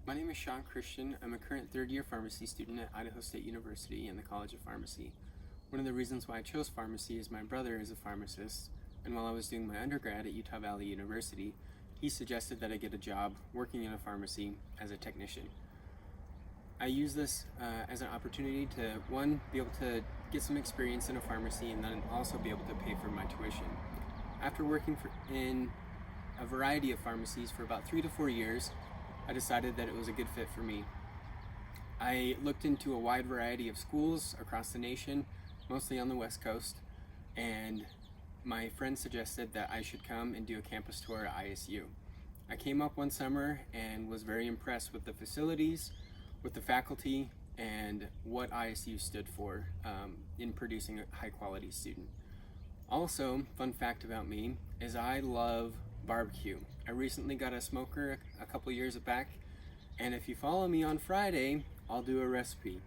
My name is Shaun Christian. I'm a current third-year pharmacy student at Idaho State University in the College of Pharmacy. One of the reasons why I chose pharmacy is my brother is a pharmacist, and while I was doing my undergrad at Utah Valley University, he suggested that I get a job working in a pharmacy as a technician. I use this as an opportunity to, one, be able to get some experience in a pharmacy and then also be able to pay for my tuition. After working in a variety of pharmacies for about 3 to 4 years, I decided that it was a good fit for me. I looked into a wide variety of schools across the nation, mostly on the West Coast, and my friend suggested that I should come and do a campus tour at ISU. I came up one summer and was very impressed with the facilities, with the faculty, and what ISU stood for in producing a high-quality student. Also, fun fact about me is I love barbecue. I recently got a smoker a couple years back, and if you follow me on Friday, I'll do a recipe.